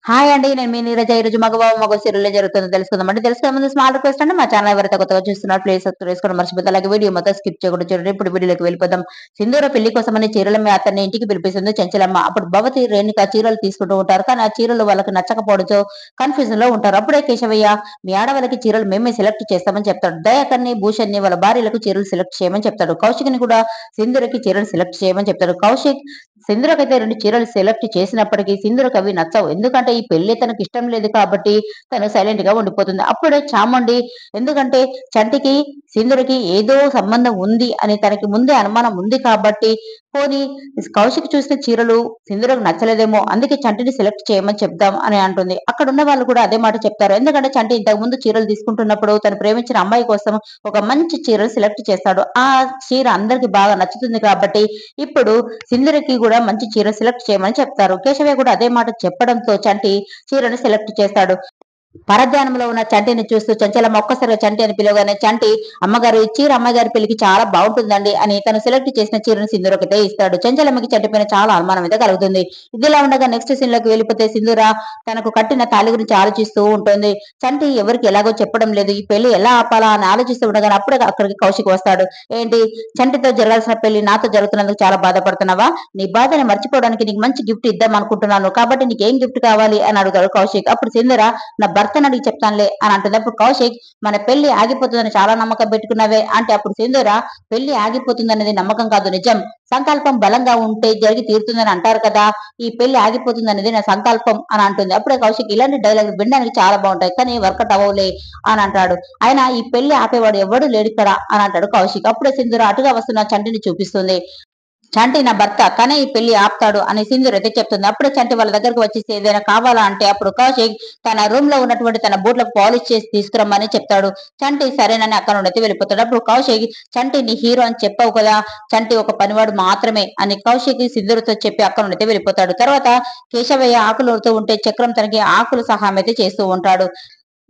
Hi అండి. నేను మీ నీరజ. ఈరోజు మగబాబు మగ సీరియల్‌లో జరుగుతుందో తెలుసుకుందామండి. తెలుసుకునే ముందు స్మాల్ రిక్వెస్ట్ అండి. మా ఛానల్ ఎవరైతే కొత్తగా చూస్తున్నారో ప్లీజ్ సబ్స్క్రైబ్ చేసుకోవడం మర్చిపోద్దు. అలాగే వీడియో మొత్తం స్కిప్ చేయకుండా చూడండి. ఇప్పుడు వీడియోలోకి వెళ్ళిపోదాం. సింధూర పెళ్లి కోసమని చీరలమ్మి అతన్ని ఇంటికి పిలిపిస్తుంది చెంచలమ్మ. అప్పుడు భవతి, రేణుక చీరలు తీసుకుంటూ ఉంటారు. కానీ ఆ చీరలు వాళ్ళకి నచ్చకపోవడంతో కన్‌ఫ్యూజన్‌లో ఉంటారు. అప్పుడే కేశవయ్య మీ ఆడవాళ్ళకి చీరలు మేమే సెలెక్ట్ చేస్తామని చెప్తాడు. దయాకర్‌ని, భూషణ్‌ని వాళ్ళ భార్యలకు చీరలు సెలెక్ట్ చేయమని చెప్తాడు. కౌశిక్‌ని కూడా సింధూరకి చీరలు సెలెక్ట్ చేయమని చెప్తాడు. కౌశిక్ సింధూరకైతే 2 చీరలు సెలెక్ట్ చేసినప్పటికీ సింధూరకు అవి నచ్చవు. ఎందుకంటే ఈ పెళ్లి తనకి ఇష్టం లేదు కాబట్టి తను సైలెంట్ గా ఉండిపోతుంది. అప్పుడే చాముండి ఎందుకంటే చంటికి సింధూరకి ఏదో సంబంధం ఉంది అని తనకి ముందే అనుమానం ఉంది కాబట్టి పోనీ కౌశిక్ చూసిన చీరలు సింధూరకు నచ్చలేదేమో అందుకే చంటిని సెలెక్ట్ చేయమని చెప్దాం అని అంటుంది. అక్కడ ఉన్న వాళ్ళు కూడా అదే మాట చెప్తారు. ఎందుకంటే చంటి ఇంతకు ముందు చీరలు తీసుకుంటున్నప్పుడు తను ప్రేమించిన అమ్మాయి కోసం ఒక మంచి చీరలు సెలెక్ట్ చేస్తాడు. ఆ చీర అందరికి బాగా నచ్చుతుంది కాబట్టి ఇప్పుడు సింధూరకి కూడా మంచి చీర సెలెక్ట్ చేయమని చెప్తారు. కేశవయ్య కూడా అదే మాట చెప్పడంతో చంటి చీరను సెలెక్ట్ చేస్తాడు. పరధ్యానంలో ఉన్న చంటిని చూస్తూ చంచలమ్మ ఒక్కసారిగా చంటి అని పిలవగానే చంటి అమ్మగారు ఈ చీర అమ్మాయి గారి పెళ్లికి చాలా బాగుంటుందండి అని తను సెలెక్ట్ చేసిన చీరను సింధూరకైతే ఇస్తాడు. చంచలమ్మకి చంటి పైన చాలా అనుమానం అయితే కలుగుతుంది. ఇదిలా ఉండగా నెక్స్ట్ సీన్ లోకి వెళ్ళిపోతే సింధూర తనకు కట్టిన తాళి గురించి ఆలోచిస్తూ ఉంటుంది. చంటి ఎవరికి ఎలాగో చెప్పడం లేదు. ఈ పెళ్లి ఎలా ఆపాలా అని ఆలోచిస్తూ ఉండగానే అప్పుడే అక్కడికి కౌశిక్ వస్తాడు. ఏంటి చంటితో జరగాల్సిన పెళ్లి నాతో జరుగుతున్నందుకు చాలా బాధపడుతున్నావా? నీ బాధని మర్చిపోవడానికి నీకు మంచి గిఫ్ట్ ఇద్దాం అనుకుంటున్నాను కాబట్టి నీకేం గిఫ్ట్ కావాలి అని అడుగుతాడు కౌశిక్. అప్పుడు సింధూర నా భర్తను అడిగి చెప్తానులే అని అంటుంది. అప్పుడు కౌశిక్ మన పెళ్లి ఆగిపోతుందని చాలా నమ్మకం పెట్టుకున్నావే అంటే అప్పుడు సింధూర పెళ్లి ఆగిపోతుందనేది నమ్మకం కాదు నిజం. సంకల్పం బలంగా ఉంటే జరిగి తీరుతుందని అంటారు కదా. ఈ పెళ్లి ఆగిపోతుందనేది నా సంకల్పం అని అంటుంది. అప్పుడే కౌశిక్ ఇలాంటి డైలాగ్ వినడానికి చాలా బాగుంటాయి కానీ వర్కౌట్ అవ్వలే అని అంటాడు. ఆయన ఈ పెళ్లి ఆపేవాడు ఎవడు లేడు ఇక్కడ అని అంటాడు కౌశిక్. అప్పుడే సింధూర అటుగా వస్తున్న చంటిని చూపిస్తుంది. చంటి నా భర్త తనే ఈ పెళ్లి ఆపుతాడు అని సింధూర్ అయితే చెప్తుంది. అప్పుడే చంటి వాళ్ళ దగ్గరకు వచ్చేసి ఏదైనా కావాలా అంటే అప్పుడు కౌశిక్ తన రూమ్ లో ఉన్నటువంటి తన బూట్లకు పాలిష్ చేసి తీసుకురమ్మని చెప్తాడు. చంటి సరేనని అక్కడ నుండి అయితే వెళ్ళిపోతాడు. అప్పుడు కౌశిక్ చంటి నీ హీరో అని చెప్పావు కదా, చంటి ఒక పనివాడు మాత్రమే అని కౌశిక్ సింధూర్తో చెప్పి అక్కడ నుండి అయితే వెళ్ళిపోతాడు. తర్వాత కేశవయ్య ఆకులు ఊరుతూ ఉంటే చక్రం తనకి ఆకులు సహాయం అయితే చేస్తూ ఉంటాడు.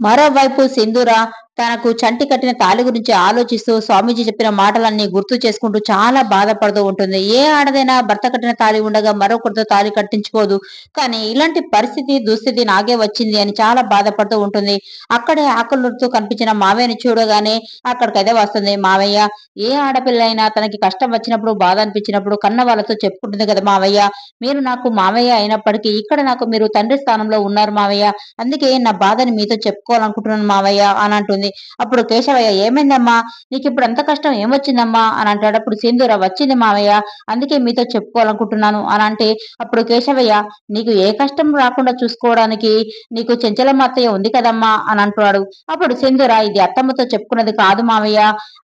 మరోవైపు సింధూర తనకు చంటి కట్టిన తాళి గురించి ఆలోచిస్తూ స్వామీజీ చెప్పిన మాటలన్నీ గుర్తు చేసుకుంటూ చాలా బాధపడుతూ ఉంటుంది. ఏ ఆడదైనా భర్త కట్టిన తాళి ఉండగా మరొకరితో తాళి కట్టించుకోదు. కానీ ఇలాంటి పరిస్థితి దుస్థితి నాకే వచ్చింది అని చాలా బాధపడుతూ ఉంటుంది. అక్కడే ఆకలితో కనిపించిన మావయ్యని చూడగానే అక్కడికైతే వస్తుంది. మావయ్య ఏ ఆడపిల్ల అయినా తనకి కష్టం వచ్చినప్పుడు బాధ అనిపించినప్పుడు కన్న వాళ్ళతో చెప్పుకుంటుంది కదా మావయ్య. మీరు నాకు మావయ్య అయినప్పటికీ ఇక్కడ నాకు మీరు తండ్రి స్థానంలో ఉన్నారు మావయ్య. అందుకే నా బాధని మీతో చెప్పుకోవాలనుకుంటున్నాను మావయ్య అని అంటుంది. అప్పుడు కేశవయ్య ఏమైందమ్మా నీకు ఇప్పుడు అంత కష్టం ఏమొచ్చిందమ్మా అని అంటాడు. అప్పుడు సింధూర వచ్చింది మావయ్య అందుకే మీతో చెప్పుకోవాలనుకుంటున్నాను అని అంటే అప్పుడు కేశవయ్య నీకు ఏ కష్టం రాకుండా చూసుకోవడానికి నీకు చెంచలమ్మ అత్తయ్య ఉంది కదమ్మా అని అంటున్నాడు. అప్పుడు సింధూర ఇది అత్తమ్మతో చెప్పుకున్నది కాదు మావయ్య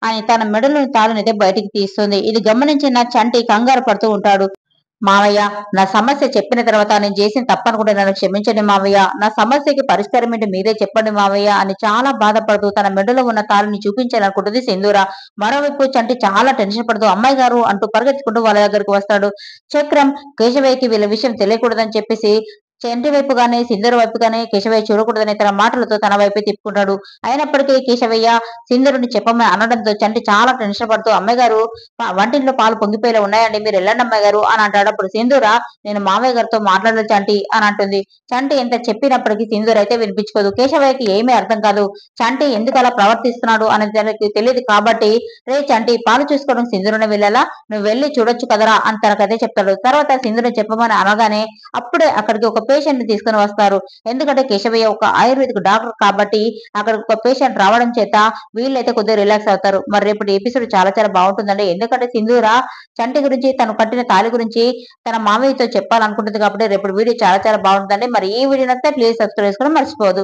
అని తన మెడలోని తాళనైతే బయటికి తీస్తుంది. ఇది గమనించిన చంటి కంగారు పడుతూ ఉంటాడు. మావయ్య నా సమస్య చెప్పిన తర్వాత నేను చేసిన తప్పనుకుంటే నన్ను క్షమించండి మావయ్య. నా సమస్యకి పరిష్కారం ఏంటి మీరే చెప్పండి మావయ్య అని చాలా బాధపడుతూ తన మెడలో ఉన్న తాళిని చూపించాలనుకుంటుంది సింధూర. మరోవైపు చంటి చాలా టెన్షన్ పడుతూ అమ్మాయి గారు అంటూ పరిగెత్తుకుంటూ వాళ్ళ దగ్గరికి వస్తాడు. చక్రం కేశవయ్యకి వీళ్ళ విషయం తెలియకూడదని చెప్పేసి చంటి వైపుగానే సింధూర వైపుగానే కేశవయ్య చూడకూడదని తన మాటలతో తన వైపే తిప్పుకుంటాడు. అయినప్పటికీ కేశవయ్య సింధూరుని చెప్పమని అనడంతో చంటి చాలా టెన్షన్ పడుతూ అమ్మాయి గారు వంటింట్లో పాలు పొంగిపోయేలా ఉన్నాయండి మీరు వెళ్ళండి అమ్మాయి గారు అని అంటాడు. అప్పుడు సింధూర నేను మామయ్య గారితో మాట్లాడలేదు చంటి అని అంటుంది. చంటి ఎంత చెప్పినప్పటికీ సింధూర అయితే వినిపించుకోదు. కేశవయ్యకి ఏమీ అర్థం కాదు. చంటి ఎందుకు అలా ప్రవర్తిస్తున్నాడు అనేది తనకి తెలియదు కాబట్టి రే చంటి పాలు చూసుకోవడం సింధూరనే వెళ్ళాలా నువ్వు వెళ్ళి చూడొచ్చు కదరా అని తనకైతే చెప్తాడు. తర్వాత సింధూర చెప్పమని అనగానే అప్పుడే అక్కడికి ఒక పేషెంట్ ని తీసుకుని వస్తారు. ఎందుకంటే కేశవయ్య ఒక ఆయుర్వేదిక్ డాక్టర్ కాబట్టి అక్కడ ఒక పేషెంట్ రావడం చేత వీళ్ళైతే కొద్దిగా రిలాక్స్ అవుతారు. మరి రేపటి ఎపిసోడ్ చాలా చాలా బాగుంటుందండి. ఎందుకంటే సింధూర చంటి గురించి తను కట్టిన తాళి గురించి తన మామయ్యతో చెప్పాలనుకుంటుంది కాబట్టి రేపటి వీడియో చాలా చాలా బాగుంటుందండి. మరి ఈ వీడియో నచ్చితే ప్లీజ్ సబ్స్క్రైబ్ చేసుకోవడం మర్చిపోదు.